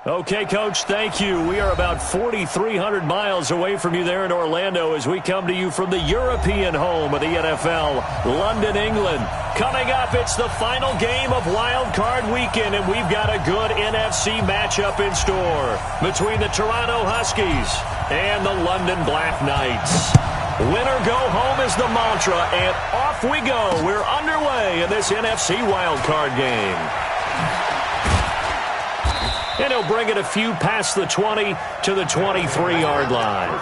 Okay, Coach, thank you. We are about 4,300 miles away from you there in Orlando as we come to you from the European home of the NFL, London, England. Coming up, it's the final game of Wild Card Weekend, and we've got a good NFC matchup in store between the Toronto Huskies and the London Black Knights. Win or go home is the mantra, and off we go. We're underway in this NFC Wild Card game. And he'll bring it a few past the 20 to the 23-yard line.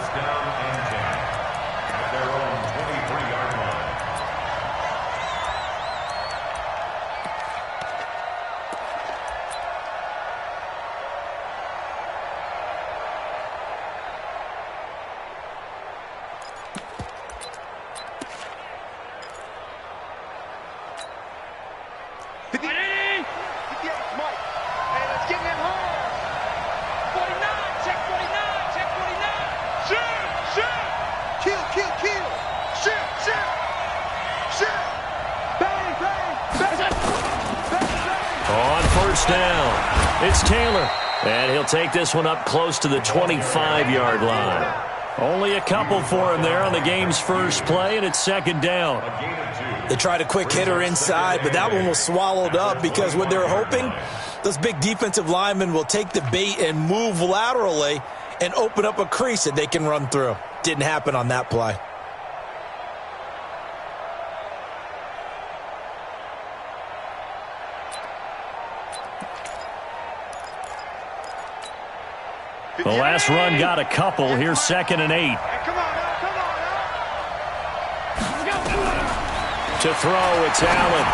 It's Taylor, and he'll take this one up close to the 25-yard line. Only a couple for him there on the game's first play, and it's second down. They tried a quick hitter inside, but that one was swallowed up because what they're hoping, those big defensive linemen will take the bait and move laterally and open up a crease that they can run through. Didn't happen on that play. The last run got a couple. Here's 2nd and 8. To throw, it's Allen.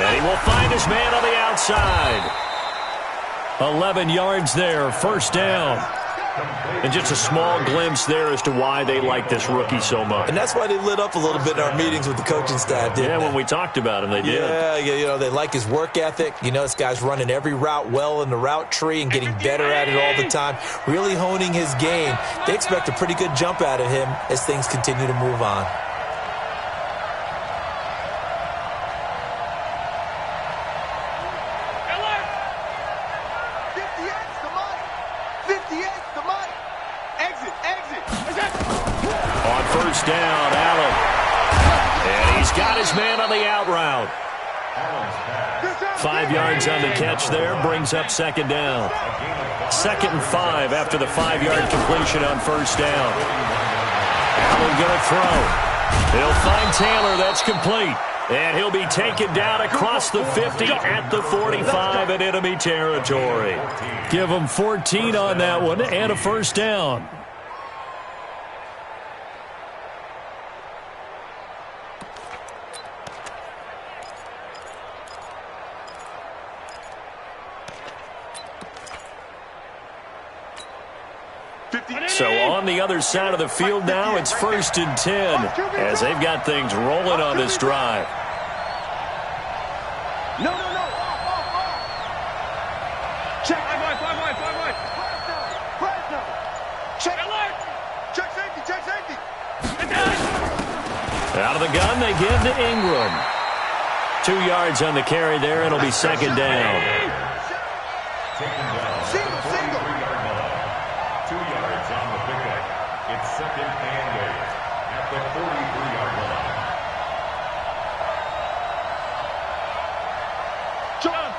And he will find his man on the outside. 11 yards there, first down. And just a small glimpse there as to why they like this rookie so much. And that's why they lit up a little bit in our meetings with the coaching staff, didn't they? When we talked about him, they did. Yeah, they like his work ethic. You know, this guy's running every route well in the route tree and getting better at it all the time, really honing his game. They expect a pretty good jump out of him as things continue to move on. Down, Allen. And he's got his man on the out route. 5 yards on the catch there, brings up second down. 2nd and 5 after the 5-yard completion on first down. Allen going to throw. He'll find Taylor, that's complete. And he'll be taken down across the 50 at the 45 in enemy territory. Give him 14 on that one and a first down. So on the other side of the field now, it's 1st and 10 as they've got things rolling on this drive. No. Check. Check safety. Out of the gun, they give to Ingram. 2 yards on the carry there, and it'll be second down. Single. 2 yards on the pickup. It's 2nd and 8 at the 43-yard line. Stop.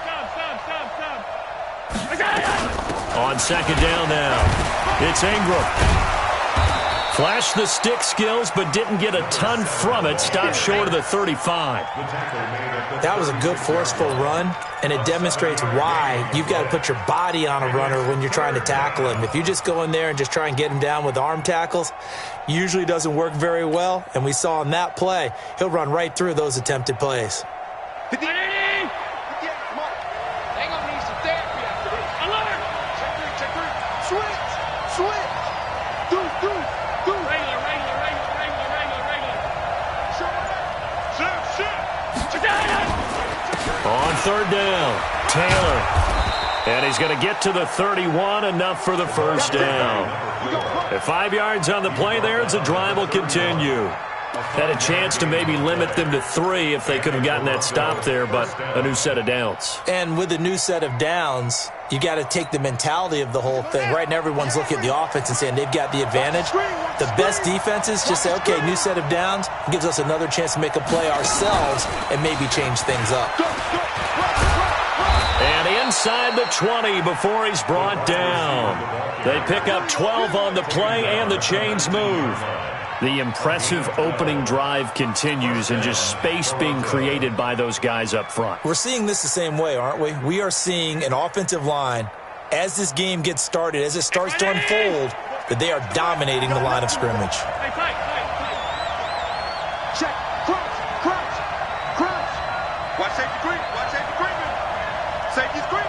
On second down now, it's Ingram. Flashed the stick skills, but didn't get a ton from it. Stopped short of the 35. That was a good, forceful run, and it demonstrates why you've got to put your body on a runner when you're trying to tackle him. If you just go in there and just try and get him down with arm tackles, usually doesn't work very well, and we saw in that play, he'll run right through those attempted plays. On third down, Taylor. And he's going to get to the 31, enough for the first down. At 5 yards on the play there, the drive will continue. Had a chance to maybe limit them to 3 if they could have gotten that stop there, but a new set of downs. And with a new set of downs, you got to take the mentality of the whole thing. Right now, everyone's looking at the offense and saying they've got the advantage. The best defenses just say, okay, new set of downs. It gives us another chance to make a play ourselves and maybe change things up. And inside the 20 before he's brought down. They pick up 12 on the play, and the chains move. The impressive opening drive continues, and just space being created by those guys up front. We're seeing this the same way, aren't we? We are seeing an offensive line, as this game gets started, as it starts to unfold, that they are dominating the line of scrimmage. Check, crunch. Watch safety creeping. Safety's creeping.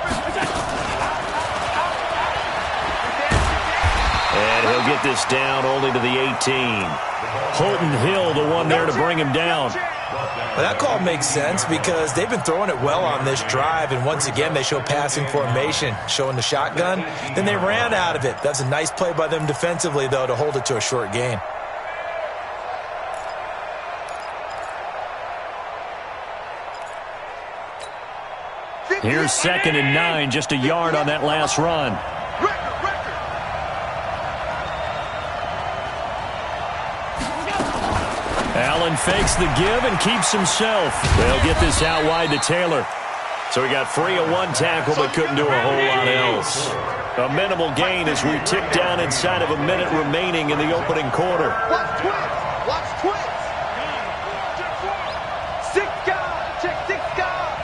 And he'll get this down only to the 18. Holton Hill, the one there to bring him down. Well, that call makes sense because they've been throwing it well on this drive, and once again they show passing formation, showing the shotgun. Then they ran out of it. That's a nice play by them defensively, though, to hold it to a short gain. Here's 2nd and 9, just a yard on that last run. Allen fakes the give and keeps himself. They'll get this out wide to Taylor. So he got free of one tackle but couldn't do a whole lot else. A minimal gain as we tick down inside of a minute remaining in the opening quarter. Watch twins. 6 guys. Check 6 guys.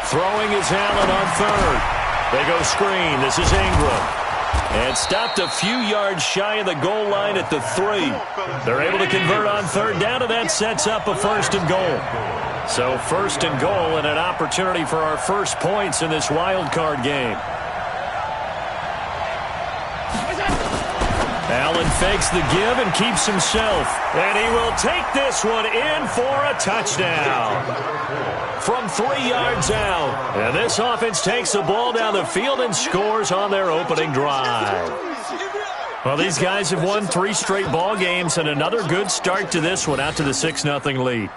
Throwing is Allen on 3rd. They go screen. This is Ingram. And stopped a few yards shy of the goal line at the 3. They're able to convert on 3rd down, and that sets up a 1st and goal. So 1st and goal and an opportunity for our first points in this wild card game. Allen fakes the give and keeps himself. And he will take this one in for a touchdown. From 3 yards out. And this offense takes the ball down the field and scores on their opening drive. Well, these guys have won 3 straight ball games, and another good start to this one, out to the 6-0 lead.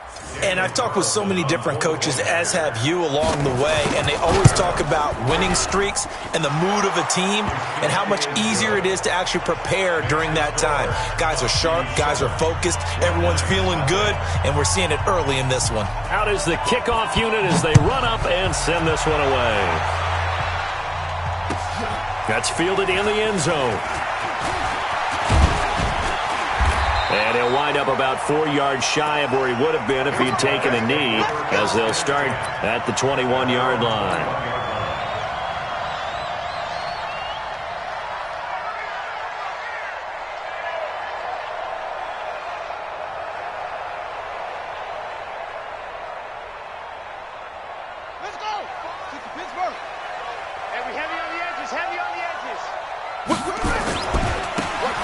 And I've talked with so many different coaches, as have you, along the way, and they always talk about winning streaks and the mood of a team and how much easier it is to actually prepare during that time. Guys are sharp, guys are focused, everyone's feeling good, and we're seeing it early in this one. Out is the kickoff unit as they run up and send this one away. That's fielded in the end zone. And he'll wind up about 4 yards shy of where he would have been if he'd taken a knee, as they'll start at the 21-yard line. Let's go. Kick to Pittsburgh. Heavy on the edges.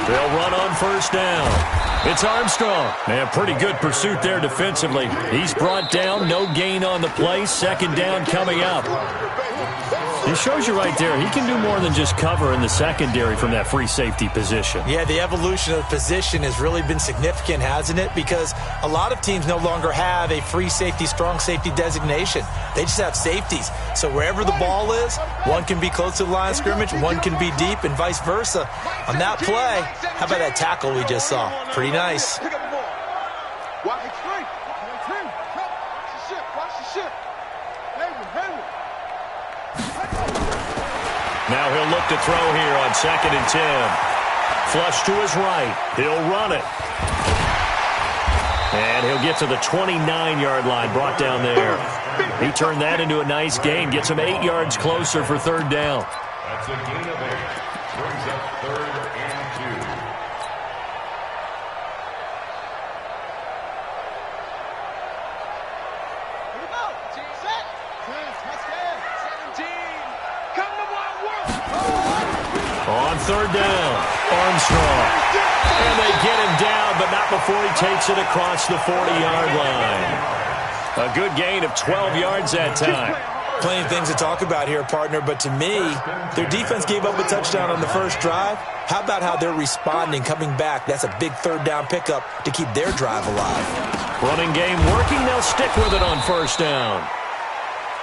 They'll run on 1st down. It's Armstrong. And pretty good pursuit there defensively. He's brought down, no gain on the play. 2nd down coming up. It shows you right there, he can do more than just cover in the secondary from that free safety position. Yeah, the evolution of the position has really been significant, hasn't it? Because a lot of teams no longer have a free safety, strong safety designation. They just have safeties. So wherever the ball is, one can be close to the line of scrimmage, one can be deep, and vice versa. On that play, how about that tackle we just saw? Pretty nice. Pick up the ball. Watch the ship. Watch the ship. Hayward. Now he'll look to throw here on 2nd and 10. Flush to his right. He'll run it. And he'll get to the 29-yard line, brought down there. He turned that into a nice gain. Gets him 8 yards closer for 3rd down. That's a gain of 8. Brings up 3rd and 2. On 3rd down, Armstrong. And they get him down, but not before he takes it across the 40-yard line. A good gain of 12 yards that time. Plenty of things to talk about here, partner, but to me, their defense gave up a touchdown on the first drive. How about how they're responding, coming back? That's a big third down pickup to keep their drive alive. Running game working. They'll stick with it on first down.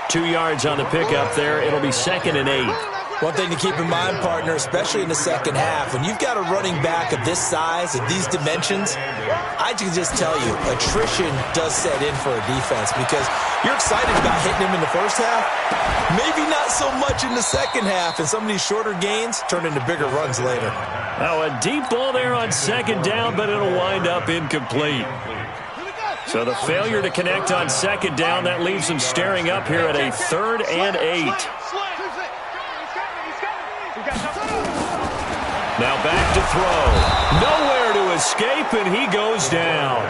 2 yards on the pickup there. It'll be 2nd and 8. One thing to keep in mind, partner, especially in the second half, when you've got a running back of this size, of these dimensions, I can just tell you, attrition does set in for a defense because you're excited about hitting him in the first half, maybe not so much in the second half, and some of these shorter gains turn into bigger runs later. Now a deep ball there on 2nd down, but it'll wind up incomplete. So the failure to connect on 2nd down, that leaves them staring up here at a 3rd and 8. Now back to throw. Nowhere to escape, and he goes down.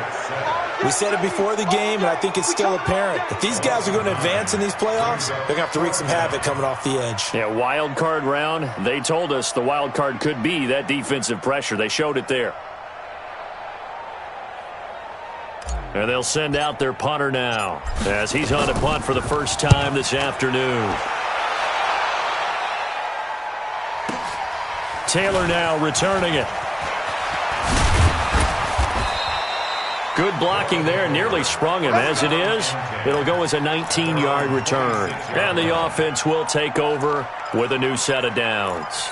We said it before the game, and I think it's still apparent. If these guys are going to advance in these playoffs, they're going to have to wreak some havoc coming off the edge. Yeah, wild card round. They told us the wild card could be that defensive pressure. They showed it there. And they'll send out their punter now as he's on to punt for the first time this afternoon. Taylor now returning it. Good blocking there, nearly sprung him. As it is, it'll go as a 19-yard return. And the offense will take over with a new set of downs.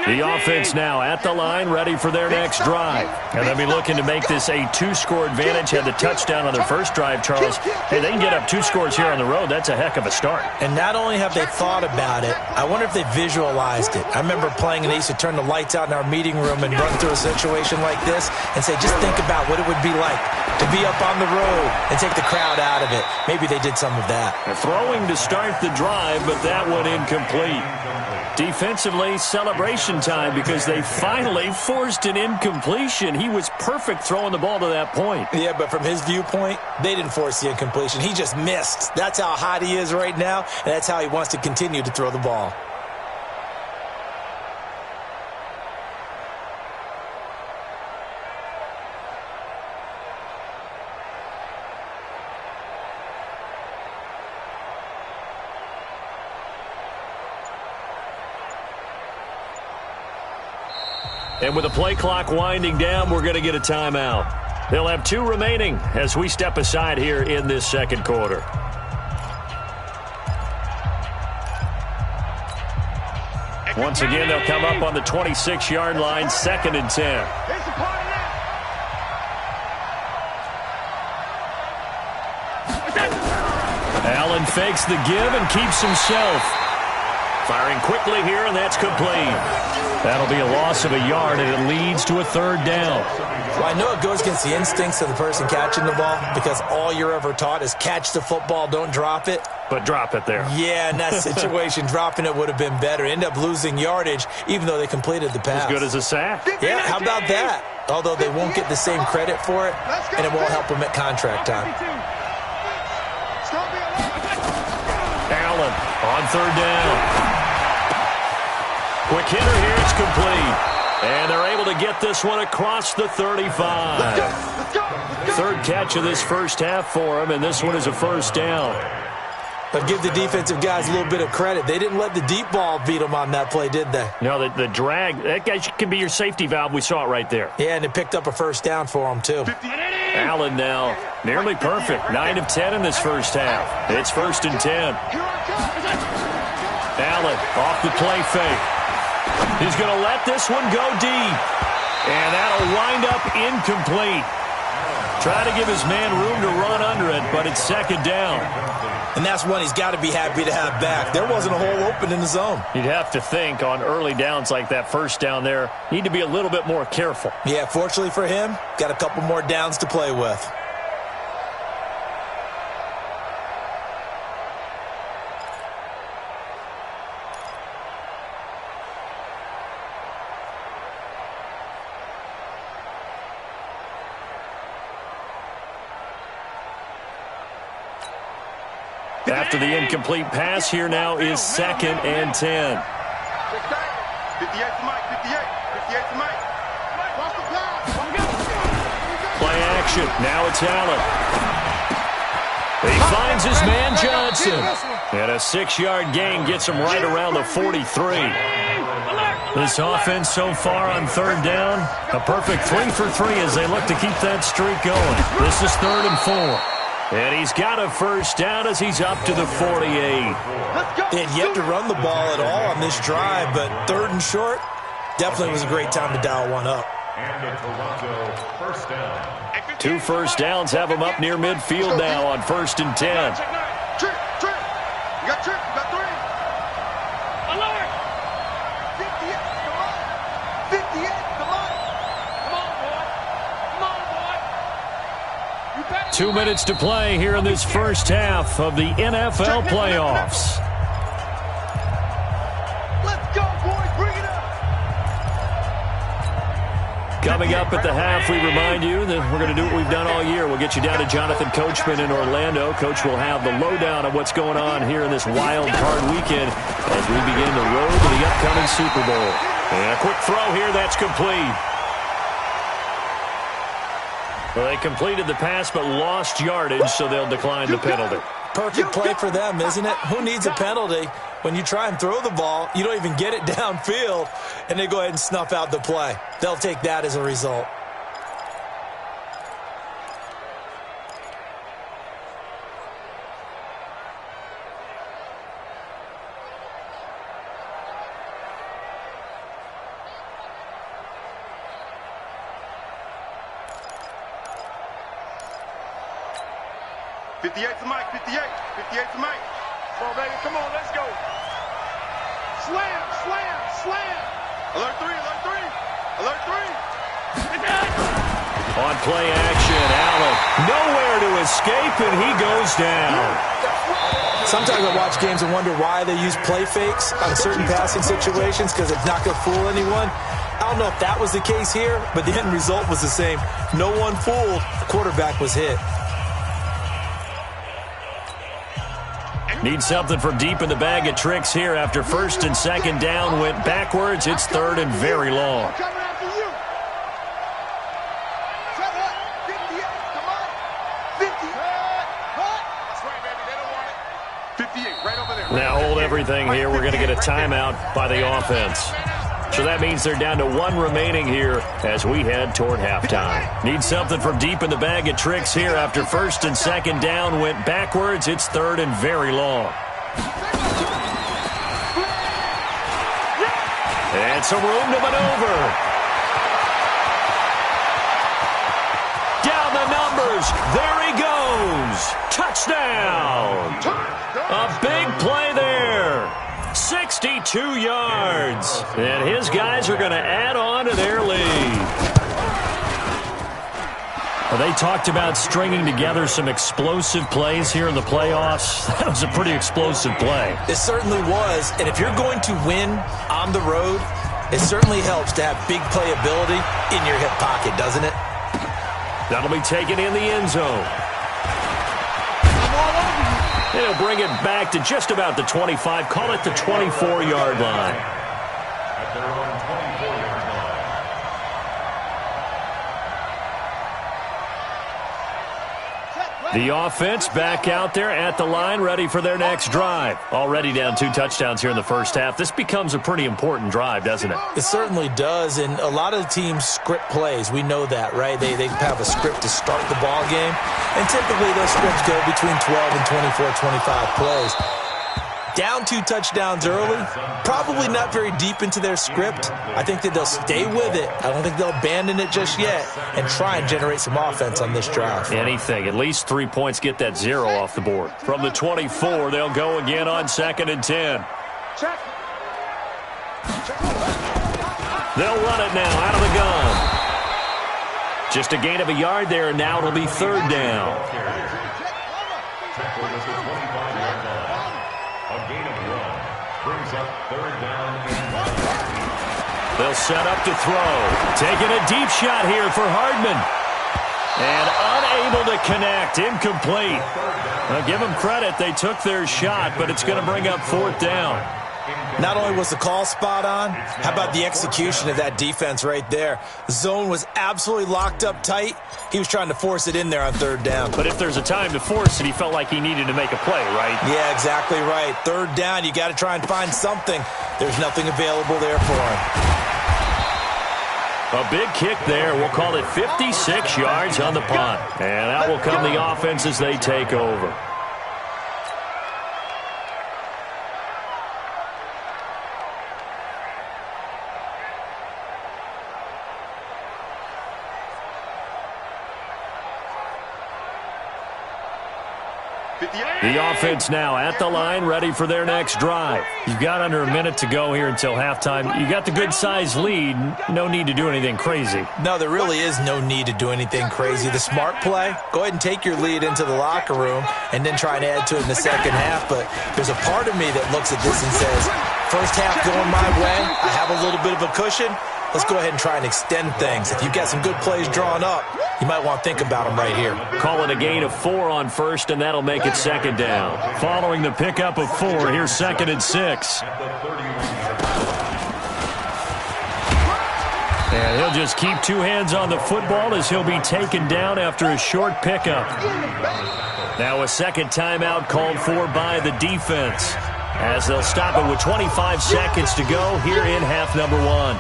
The offense now at the line, ready for their next drive. And they'll be looking to make this a 2-score advantage. Had the touchdown on their first drive, Charles. Hey, they can get up 2 scores here on the road. That's a heck of a start. And not only have they thought about it, I wonder if they visualized it. I remember playing, and they used to turn the lights out in our meeting room and run through a situation like this and say, just think about what it would be like to be up on the road and take the crowd out of it. Maybe they did some of that. They're throwing to start the drive, but that one incomplete. Defensively, celebration time because they finally forced an incompletion. He was perfect throwing the ball to that point. Yeah, but from his viewpoint, they didn't force the incompletion. He just missed. That's how hot he is right now, and that's how he wants to continue to throw the ball. And with the play clock winding down, we're going to get a timeout. They'll have 2 remaining as we step aside here in this second quarter. Once again, they'll come up on the 26-yard line, 2nd and 10. Allen fakes the give and keeps himself. Firing quickly here, and that's complete. That'll be a loss of a yard, and it leads to a 3rd down. Well, I know it goes against the instincts of the person catching the ball because all you're ever taught is catch the football, don't drop it. But drop it there. Yeah, in that situation, dropping it would have been better. End up losing yardage, even though they completed the pass. As good as a sack. Yeah, how about that? Although they won't get the same credit for it, and it won't help them at contract time. Allen on 3rd down. Quick hitter here, it's complete. And they're able to get this one across the 35. 3rd catch of this first half for him, and this one is a 1st down. But give the defensive guys a little bit of credit. They didn't let the deep ball beat them on that play, did they? No, the drag, that guy can be your safety valve. We saw it right there. Yeah, and it picked up a 1st down for them, too. Allen now nearly perfect. 9 of 10 in this first half. It's 1st and 10. Allen off the play fake. He's going to let this one go deep. And that'll wind up incomplete. Try to give his man room to run under it, but it's 2nd down. And that's one he's got to be happy to have back. There wasn't a hole open in the zone. You'd have to think on early downs like that 1st down there, need to be a little bit more careful. Yeah, fortunately for him, got a couple more downs to play with. After the incomplete pass, here now is 2nd and 10. 58 to Mike, 58 to Mike. Play action. Now it's Allen. He finds his man Johnson. And a 6-yard gain gets him right around the 43. This offense so far on third down, a perfect 3 for 3 as they look to keep that streak going. This is 3rd and 4. And he's got a first down as he's up to the 48. They had yet to run the ball at all on this drive, but 3rd and short, definitely was a great time to dial one up. And a Toronto first down. 2 first downs have him up near midfield now on 1st and 10. Trick. You got trick. You got 3. Alert. 58. Come on. 58. Come on. Come on, boy. Come on, boy. You better 2 minutes to play here in this first half of the NFL playoffs. Let's go, boys. Bring it up. Coming up at the half, we remind you that we're going to do what we've done all year. We'll get you down to Jonathan Coachman in Orlando. Coach will have the lowdown of what's going on here in this wild card weekend as we begin the road to the upcoming Super Bowl. And a quick throw here, that's complete. Well, they completed the pass but lost yardage, so they'll decline the penalty. Perfect play for them, isn't it? Who needs a penalty? When you try and throw the ball, you don't even get it downfield, and they go ahead and snuff out the play. They'll take that as a result. '58 to Mike. 58 to Mike. Come on, baby. Come on. Let's go. Slam. Alert 3. On play action, Allen nowhere to escape, and he goes down. Sometimes I watch games and wonder why they use play fakes on certain passing situations because it's not going to fool anyone. I don't know if that was the case here, but the end result was the same. No one fooled. The quarterback was hit. Need something from deep in the bag of tricks here after 1st and 2nd down went backwards. It's 3rd and very long. Coming after you. Shut up. 58. Come on. 50. What? That's right, baby. They don't want it. 58. Right over there. Now hold everything here. We're going to get a timeout by the offense. So that means they're down to 1 remaining here as we head toward halftime. Need something from deep in the bag of tricks here after 1st and 2nd down went backwards. It's 3rd and very long. And some room to maneuver. Down the numbers. There he goes. Touchdown. A big play there. 62 yards. And his guys are going to add on to their lead. Well, they talked about stringing together some explosive plays here in the playoffs. That was a pretty explosive play. It certainly was. And if you're going to win on the road, it certainly helps to have big playability in your hip pocket, doesn't it? That'll be taken in the end zone. They'll bring it back to just about the 25. Call it the 24-yard line. At their own 24-yard line. The offense back out there at the line, ready for their next drive. Already down 2 touchdowns here in the first half. This becomes a pretty important drive, doesn't it? It certainly does, and a lot of the teams script plays. We know that, right? They have a script to start the ball game, and typically those scripts go between 12 and 24, 25 plays. Down 2 touchdowns early, probably not very deep into their script. I think that they'll stay with it. I don't think they'll abandon it just yet and try and generate some offense on this drive. Anything. At least 3 points, get that 0 off the board. From the 24, they'll go again on 2nd and 10. They'll run it now out of the gun. Just a gain of a yard there, and now it'll be 3rd down. Tackled at the 25-yard line. A gain of 1 brings up 3rd down and 1. They'll set up to throw. Taking a deep shot here for Hardman. And unable to connect. Incomplete. Now, give them credit. They took their shot, but it's going to bring up 4th down. Not only was the call spot on, how about the execution of that defense right there? The zone was absolutely locked up tight. He was trying to force it in there on third down. But if there's a time to force it, he felt like he needed to make a play, right? Yeah, exactly right. Third down, you got to try and find something. There's nothing available there for him. A big kick there. We'll call it 56 yards on the punt. And out will come the offense as they take over. The offense now at the line, ready for their next drive. You've got under a minute to go here until halftime. You got the good-sized lead. No need to do anything crazy. No, there really is no need to do anything crazy. The smart play, go ahead and take your lead into the locker room and then try and add to it in the second half. But there's a part of me that looks at this and says, first half going my way, I have a little bit of a cushion. Let's go ahead and try and extend things. If you've got some good plays drawn up, you might want to think about them right here. Call it a gain of 4 on first, and that'll make it second down. Following the pickup of 4, here's 2nd and 6. And he'll just keep 2 hands on the football as he'll be taken down after a short pickup. Now a second timeout called for by the defense, as they'll stop it with 25 seconds to go here in half number 1.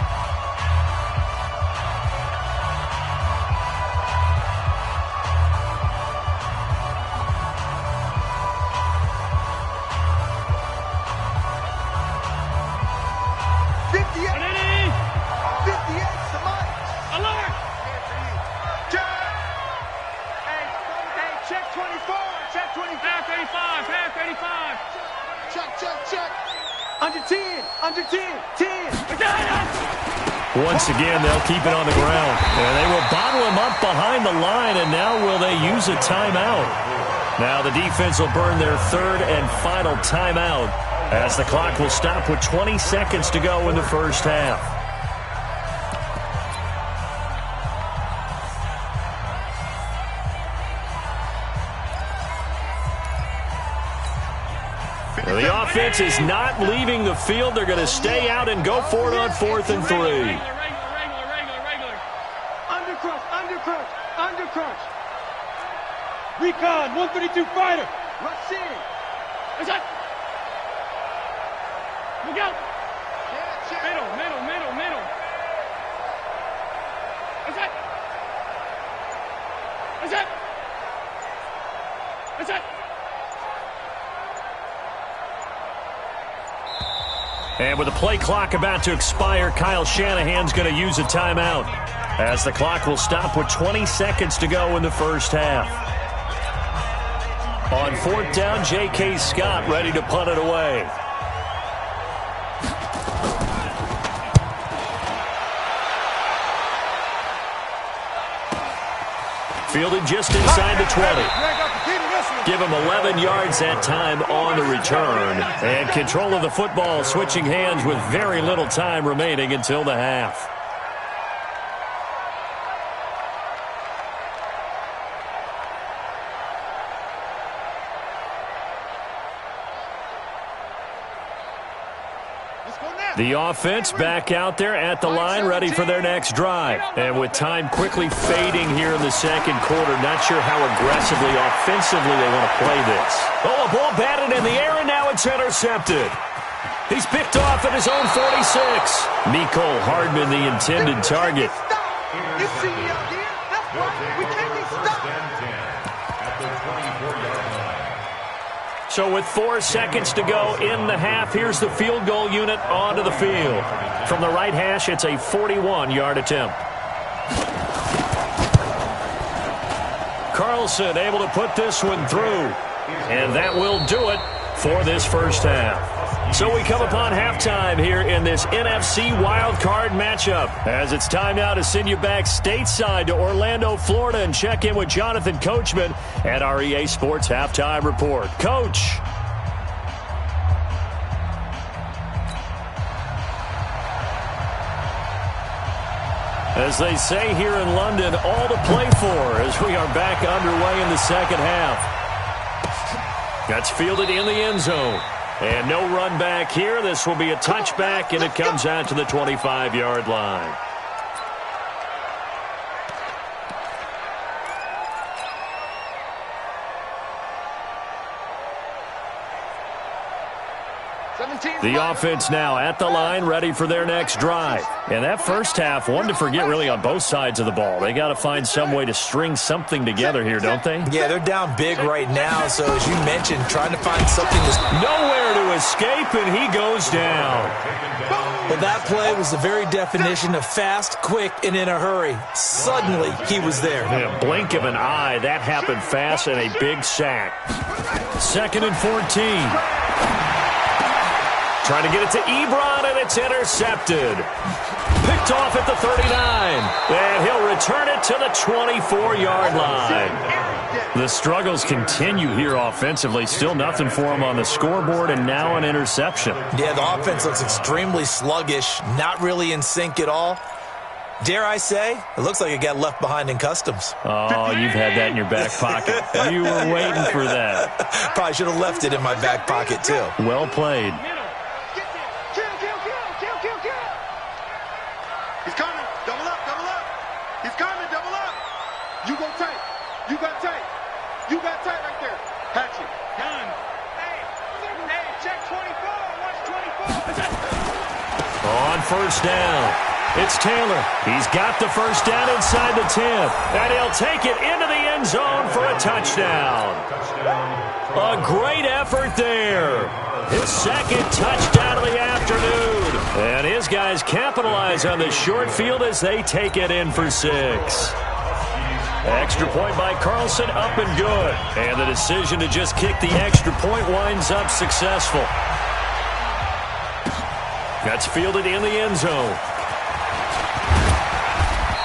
Once again, they'll keep it on the ground. And they will bottle him up behind the line, and now will they use a timeout? Now the defense will burn their 3rd and final timeout as the clock will stop with 20 seconds to go in the first half. The offense is not leaving the field. They're going to stay out and go for it on 4th and 3. Undercrush. Recon, 132 fighter. Rush in. That's it. Look out. Middle. That's it. And with the play clock about to expire, Kyle Shanahan's going to use a timeout as the clock will stop with 20 seconds to go in the first half. On 4th down, J.K. Scott ready to punt it away. Fielded just inside the 20. Give him 11 yards that time on the return. And control of the football switching hands with very little time remaining until the half. The offense back out there at the line, ready for their next drive. And with time quickly fading here in the second quarter, not sure how aggressively, offensively they want to play this. Oh, a ball batted in the air, and now it's intercepted. He's picked off at his own 46. Mecole Hardman, the intended target. You see me out here? That's right. We can't be stopped. At the 24-yard line. So with 4 seconds to go in the half, here's the field goal unit onto the field. From the right hash, it's a 41-yard attempt. Carlson able to put this one through. And that will do it for this first half. So we come upon halftime here in this NFC wildcard matchup, as it's time now to send you back stateside to Orlando, Florida, and check in with Jonathan Coachman at our EA Sports Halftime Report. Coach. As they say here in London, all to play for as we are back underway in the second half. That's fielded in the end zone. And no run back here. This will be a touchback, and it comes out to the 25-yard line. The offense now at the line, ready for their next drive. And that first half, one to forget really on both sides of the ball. They got to find some way to string something together here, don't they? Yeah, they're down big right now. So as you mentioned, trying to find something nowhere to escape, and he goes down. Well, that play was the very definition of fast, quick, and in a hurry. Suddenly, he was there. In a blink of an eye, that happened fast, and a big sack. 2nd and 14. Trying to get it to Ebron, and it's intercepted. Picked off at the 39. And he'll return it to the 24-yard line. The struggles continue here offensively. Still nothing for him on the scoreboard, and now an interception. Yeah, the offense looks extremely sluggish, not really in sync at all. Dare I say, it looks like it got left behind in customs. Oh, you've had that in your back pocket. You were waiting for that. Probably should have left it in my back pocket, too. Well played. He's coming. Double up, double up. He's coming, double up. You go tight. You got tight. You got tight right there. Hatchet. Gun. Hey, check 24. Watch 24. On first down, it's Taylor. He's got the first down inside the 10. And he'll take it into the end zone for a touchdown. A great effort there. His second touchdown of the afternoon. And his guys capitalize on the short field as they take it in for 6. Extra point by Carlson, up and good. And the decision to just kick the extra point winds up successful. That's fielded in the end zone.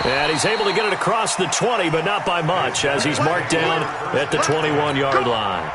And he's able to get it across the 20, but not by much, as he's marked down at the 21-yard line.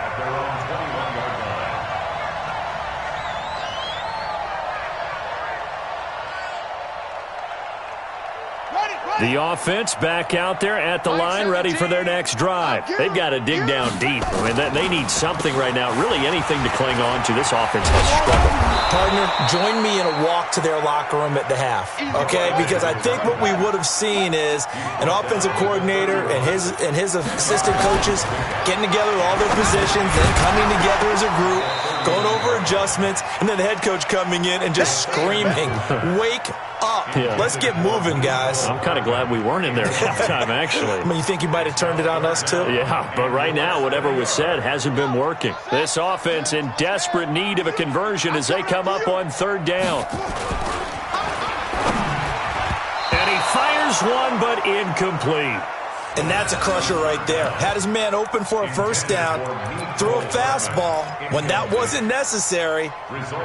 The offense back out there at the line, ready for their next drive. They've got to dig down deep. I mean, they need something right now, really anything to cling on to. This offense has struggled. Partner, join me in a walk to their locker room at the half, okay? Because I think what we would have seen is an offensive coordinator and his assistant coaches getting together with all their positions, then coming together as a group, going over adjustments, and then the head coach coming in and just screaming, wake up. Yeah. Let's get moving, guys. I'm kind of glad we weren't in there at halftime, actually. I mean, you think you might have turned it on us, too? Yeah, but right now, whatever was said hasn't been working. This offense in desperate need of a conversion as they come up on 3rd down. And he fires one, but incomplete. And that's a crusher right there. Had his man open for a first down, threw a fastball. When that wasn't necessary,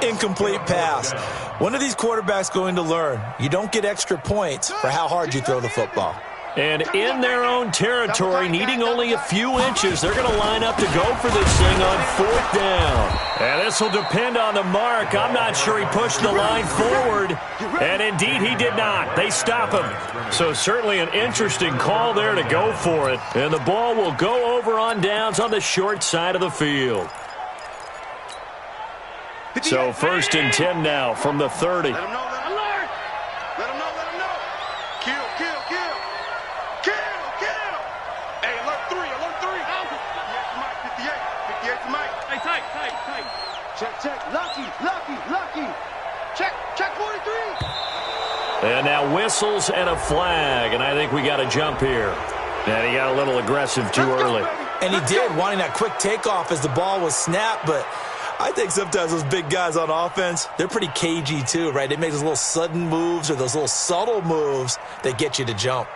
incomplete pass. When are these quarterbacks going to learn? You don't get extra points for how hard you throw the football. And in their own territory, needing only a few inches, they're going to line up to go for this thing on 4th down. And this will depend on the mark. I'm not sure he pushed the line forward. And indeed, he did not. They stop him. So certainly an interesting call there to go for it. And the ball will go over on downs on the short side of the field. So 1st and 10 now from the 30. Let him know, let him know. Let him know, let him know. Kill, kill, kill. Kill, kill. Hey, alert 3, alert 3. 58 to Mike. Hey, tight. Check. Lucky. Check 43. And now whistles and a flag. And I think we got a jump here. And he got a little aggressive too early. And he did, wanting that quick takeoff as the ball was snapped, but I think sometimes those big guys on offense, they're pretty cagey too, right? They make those little sudden moves or those little subtle moves that get you to jump.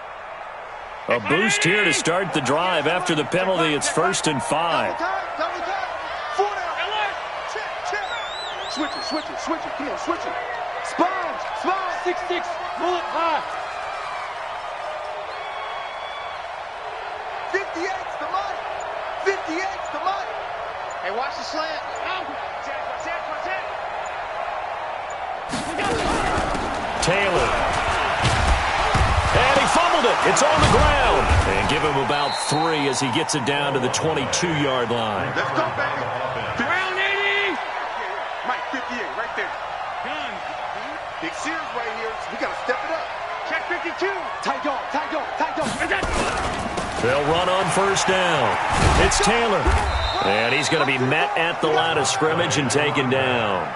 A boost here to start the drive. After the penalty, it's 1st and 5. Double time. 4 down. Check. Switch it. Come on, switch it. Sponge. 6-6. Pull it high. 58's the money. 58's the money. Hey, watch the slant. Taylor. And he fumbled it. It's on the ground. And give him about 3 as he gets it down to the 22-yard line. Let's go, baby. Round 80. right there. Gun. Big Sears right here. So we got to step it up. Check 52. Tight dog, tight dog, tight dog. They'll run on first down. It's Taylor. And he's going to be met at the line of scrimmage and taken down.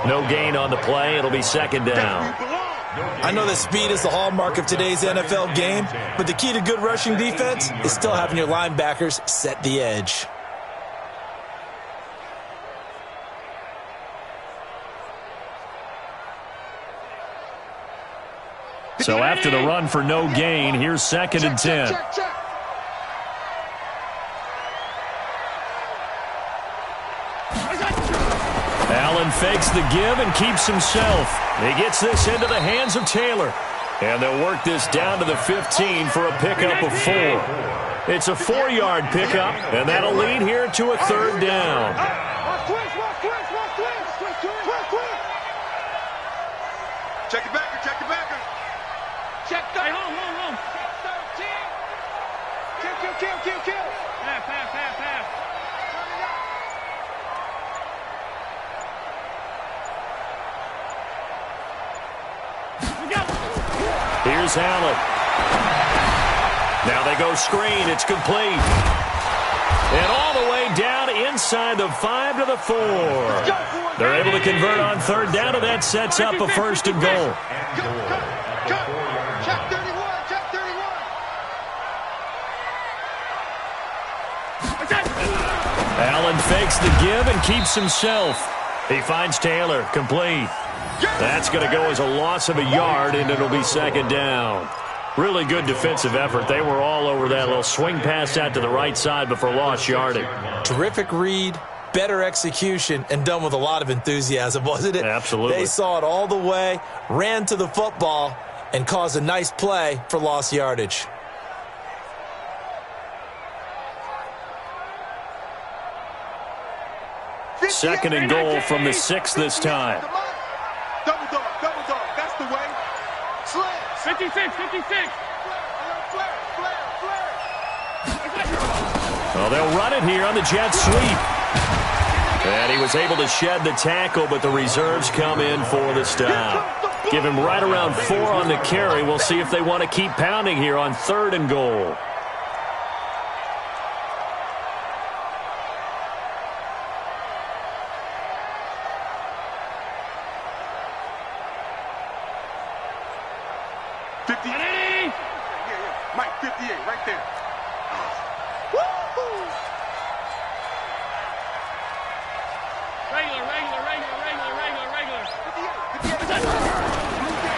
No gain on the play. It'll be second down. I know that speed is the hallmark of today's NFL game, but the key to good rushing defense is still having your linebackers set the edge. So after the run for no gain, here's second and 10. Allen fakes the give and keeps himself. He gets this into the hands of Taylor. And they'll work this down to the 15 for a pickup of 4. It's a 4-yard pickup, and that'll lead here to a third down. Check it backer, check it backer. Check the home. Check 13. Kill. Half. Here's Allen. Now they go screen. It's complete. And all the way down inside the 5 to the 4. They're able to convert on third down, and that sets up a first and goal. Check 31. Allen fakes the give and keeps himself. He finds Taylor, complete. That's going to go as a loss of a yard, and it'll be second down. Really good defensive effort. They were all over that little swing pass out to the right side before lost yardage. Terrific read, better execution, and done with a lot of enthusiasm, wasn't it? Absolutely. They saw it all the way, ran to the football, and caused a nice play for lost yardage. Second and goal from the 6 this time. Double dog. That's the way. Slam. 56. Well, they'll run it here on the jet sweep. And he was able to shed the tackle, but the reserves come in for the stop. Give him right around 4 on the carry. We'll see if they want to keep pounding here on third and goal. Mike, 58, right there. Regular.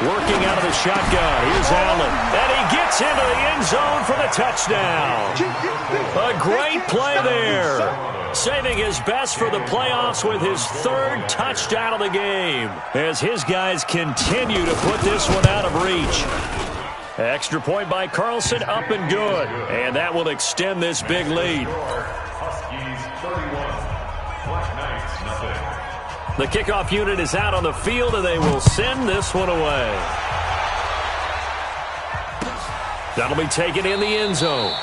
Working out of the shotgun. Here's Allen. And he gets into the end zone for the touchdown. A great play there. Saving his best for the playoffs with his third touchdown of the game, as his guys continue to put this one out of reach. Extra point by Carlson, up and good. And that will extend this big lead. Huskies 31, Black Knights nothing. The kickoff unit is out on the field, and they will send this one away. That'll be taken in the end zone.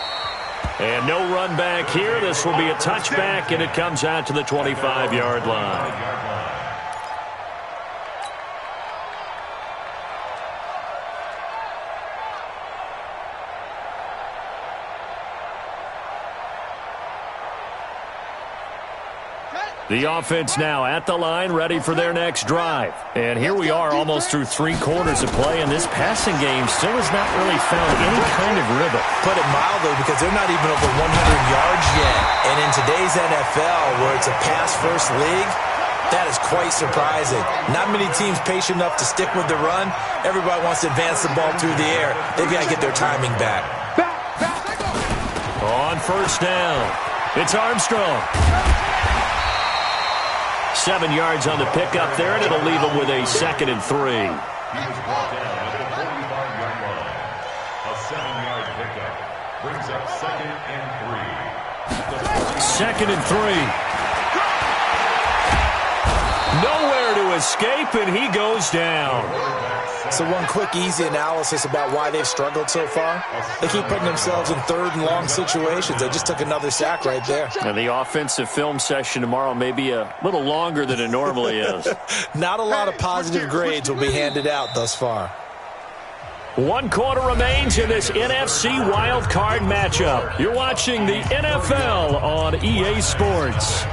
And no run back here. This will be a touchback, and it comes out to the 25-yard line. The offense now at the line, ready for their next drive. And here we are almost through 3 quarters of play, and this passing game still has not really found any kind of rhythm. Put it mildly, because they're not even over 100 yards yet. And in today's NFL, where it's a pass-first league, that is quite surprising. Not many teams patient enough to stick with the run. Everybody wants to advance the ball through the air. They've got to get their timing back. On first down, it's Armstrong. 7 yards on the pickup there, and it'll leave him with a 2nd and 3. He was brought down at the 45-yard line. A 7-yard pickup brings up 2nd and 3. 2nd and 3. Nowhere to to escape, and he goes down. So one quick, easy analysis about why they've struggled so far. They keep putting themselves in third and long situations. They just took another sack right there. And the offensive film session tomorrow may be a little longer than it normally is. Not a lot of positive grades will be handed out thus far. 1 quarter remains in this NFC Wild Card matchup. You're watching the NFL on EA Sports.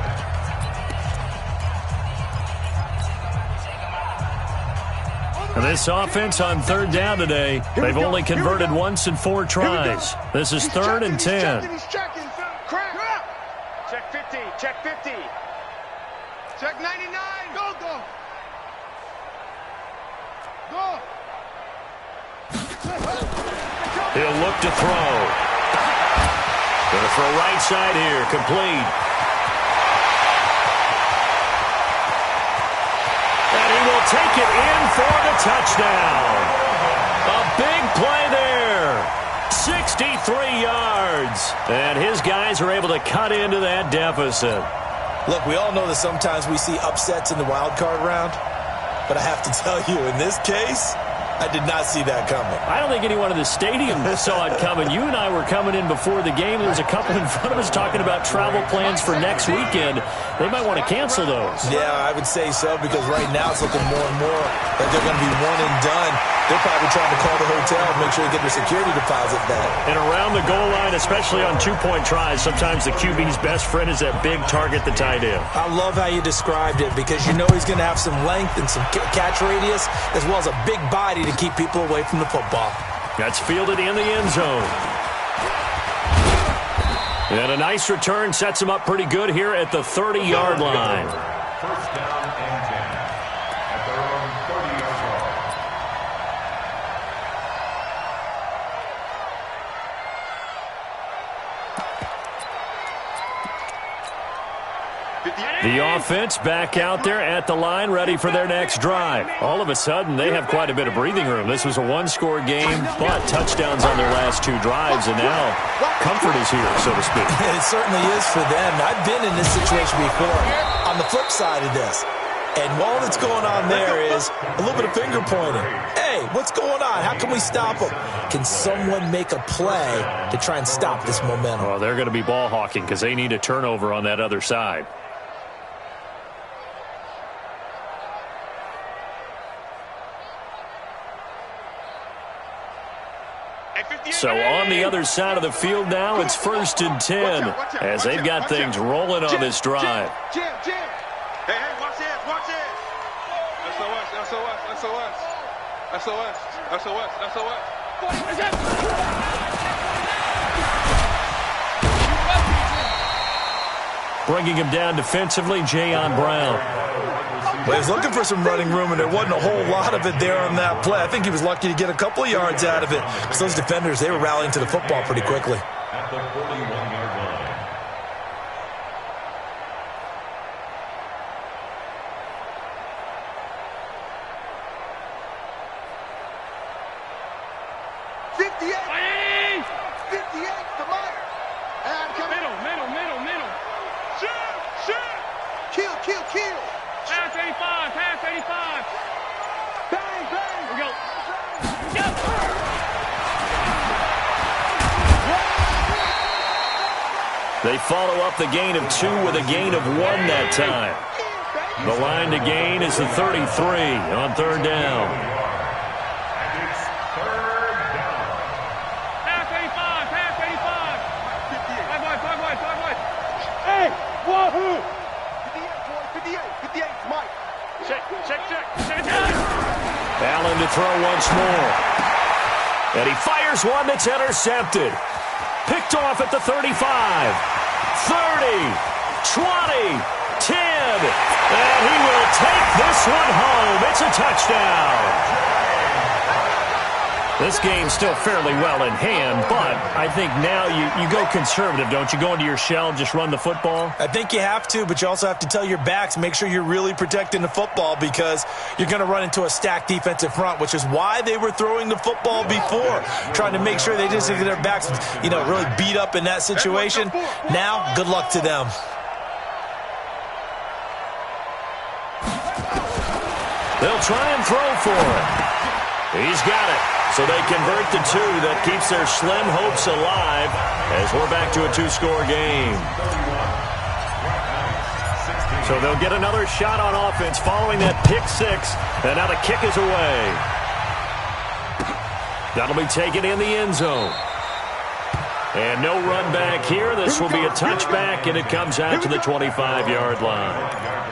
And this offense on third down today, they've only converted once in 4 tries. This is 3rd and 10. Check 50, check 50. Check 99. Go, go. Go. He'll look to throw. Going to throw right side here, complete. And he will take it in for the touchdown. A big play there. 63 yards. And his guys are able to cut into that deficit. Look, we all know that sometimes we see upsets in the wild card round. But I have to tell you, in this case, I did not see that coming. I don't think anyone in the stadium saw it coming. You and I were coming in before the game. There was a couple in front of us talking about travel plans for next weekend. They might want to cancel those. Yeah, I would say so, because right now it's looking more and more like they're going to be one and done. They're probably trying to call the hotel and make sure they get their security deposit back. And around the goal line, especially on 2-point tries, sometimes the QB's best friend is that big target, the tight end. I love how you described it, because you know he's going to have some length and some catch radius, as well as a big body to keep people away from the football. That's fielded in the end zone. And a nice return sets him up pretty good here at the 30-yard line. First down and 10 at their own 30-yard line. The offense back out there at the line, ready for their next drive. All of a sudden, they have quite a bit of breathing room. This was a one-score game, but touchdowns on their last 2 drives, and now comfort is here, so to speak. It certainly is for them. I've been in this situation before on the flip side of this. And all that's going on there is a little bit of finger pointing. Hey, what's going on? How can we stop them? Can someone make a play to try and stop this momentum? Well, they're going to be ball hawking because they need a turnover on that other side. So on the other side of the field now, it's 1st and 10 as they've got things rolling on this drive. Jim. Hey, watch this, watch this. SOS. Bringing him down defensively, Jayon Brown. Well, he was looking for some running room, and there wasn't a whole lot of it there on that play. I think he was lucky to get a couple of yards out of it, because those defenders, they were rallying to the football pretty quickly. At the 41-yard line. Kill. Pass 85. Bang. Here we go. They follow up the gain of 2 with a gain of 1 that time. The line to gain is the 33 on 3rd down. It's 3rd down. Pass 85. 5 wide. Hey, wahoo! 58, Mike. Check. Allen to throw once more. And he fires one that's intercepted. Picked off at the 35, 30, 20, 10. And he will take this one home. It's a touchdown. This game's still fairly well in hand, but I think now you go conservative, don't you? Go into your shell and just run the football? I think you have to, but you also have to tell your backs, make sure you're really protecting the football, because you're going to run into a stacked defensive front, which is why they were throwing the football before, trying to make sure they just get their backs, really beat up in that situation. Now, good luck to them. They'll try and throw for it. He's got it. So they convert the two. That keeps their slim hopes alive as we're back to a two-score game. So they'll get another shot on offense following that pick six. And now the kick is away. That'll be taken in the end zone. And no run back here. This will be a touchback, and it comes out to the 25-yard line.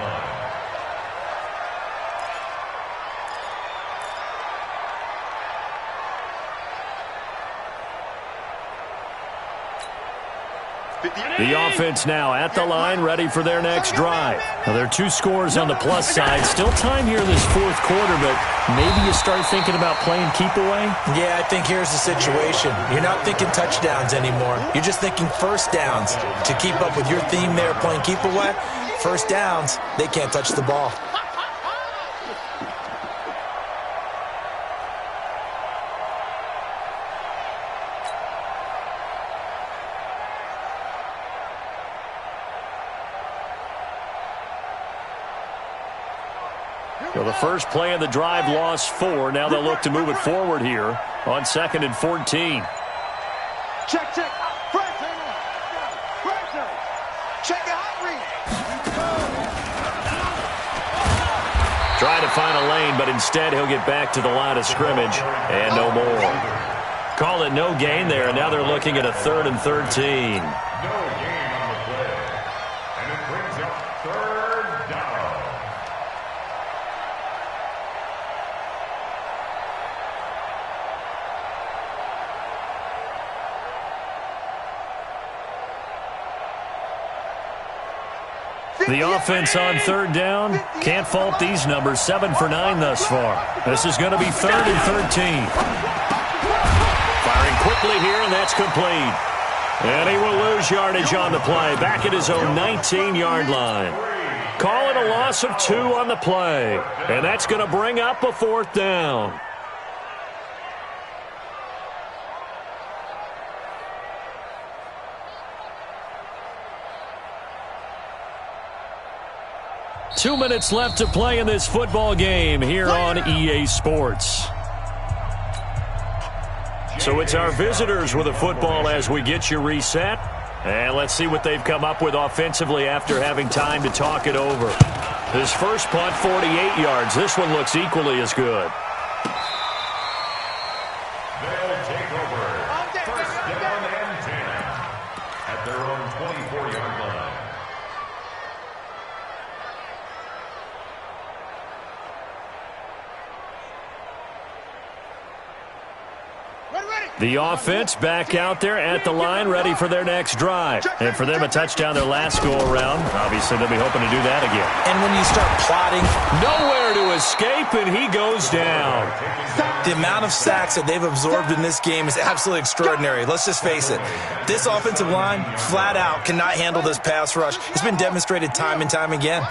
The offense now at the line, ready for their next drive. Now, there are two scores on the plus side. Still time here in this fourth quarter, but maybe you start thinking about playing keep away? Yeah, I think here's the situation. You're not thinking touchdowns anymore. You're just thinking first downs. To keep up with your theme there, playing keep away, first downs, they can't touch the ball. So the first play of the drive lost 4. Now they'll look to move it forward here on 2nd and 14. Check. Pressure. Check it out, read. Trying to find a lane, but instead he'll get back to the line of scrimmage and no more. Call it no gain there, and now they're looking at a 3rd and 13. No gain on the play. And it brings up 3rd down. The offense on 3rd down. Can't fault these numbers. 7 for 9 thus far. This is going to be 3rd and 13. Firing quickly here, and that's complete. And he will lose yardage on the play. Back at his own 19-yard line. Call it a loss of 2 on the play. And that's going to bring up a 4th down. Two minutes left to play in this football game here on EA Sports. So it's our visitors with a football as we get you reset. And let's see what they've come up with offensively after having time to talk it over. His first punt, 48 yards. This one looks equally as good. They'll take over. 1st down and 10 at their own 24-yard line. The offense back out there at the line, ready for their next drive. And for them, a touchdown their last go-around. Obviously, they'll be hoping to do that again. And when you start plotting, nowhere to escape, and he goes down. the amount of sacks that they've absorbed in this game is absolutely extraordinary. Let's just face it. This offensive line, flat out, cannot handle this pass rush. It's been demonstrated time and time again.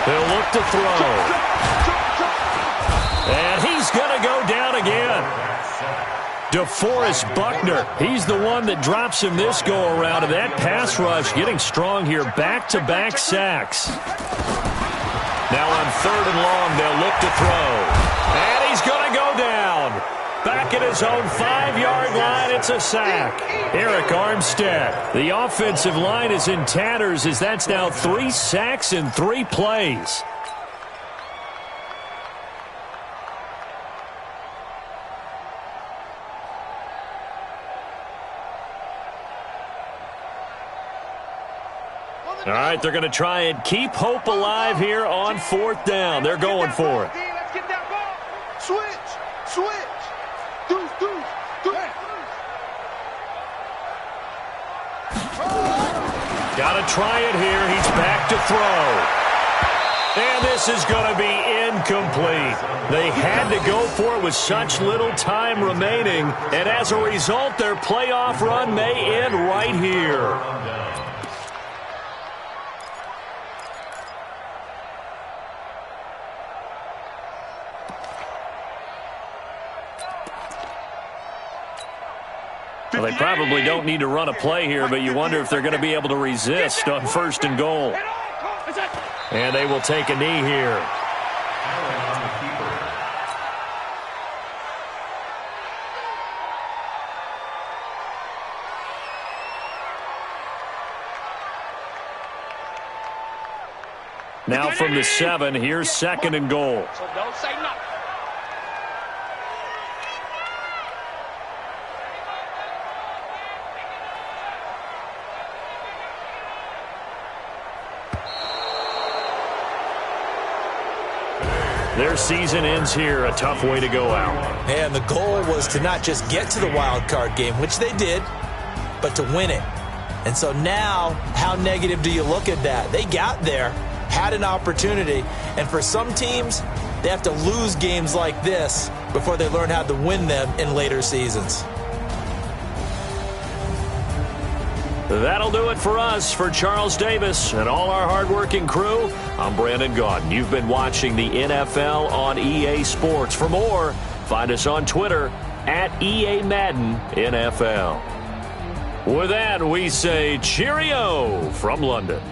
They'll look to throw. And he's going to go down again. DeForest Buckner, he's the one that drops him this go-around. And that pass rush getting strong here. Back-to-back sacks. Now on 3rd and long, they'll look to throw. And he's going to go down. Back at his own 5-yard line, it's a sack. Eric Armstead. The offensive line is in tatters as that's now 3 sacks in 3 plays. All right, they're going to try and keep hope alive here on 4th down. They're going for it. Let's get that ball. Switch. Deuce. Got to try it here. He's back to throw. And this is going to be incomplete. They had to go for it with such little time remaining. And as a result, their playoff run may end right here. Well, they probably don't need to run a play here, but you wonder if they're going to be able to resist on 1st and goal. And they will take a knee here. Now from the 7, here's 2nd and goal. So don't say nothing. Their season ends here. A tough way to go out. And the goal was to not just get to the wild card game, which they did, but to win it. And so now, how negative do you look at that? They got there, had an opportunity, and for some teams, they have to lose games like this before they learn how to win them in later seasons. That'll do it for us. For Charles Davis and all our hardworking crew, I'm Brandon Gaudin. You've been watching the NFL on EA Sports. For more, find us on Twitter at EA Madden NFL. With that, we say cheerio from London.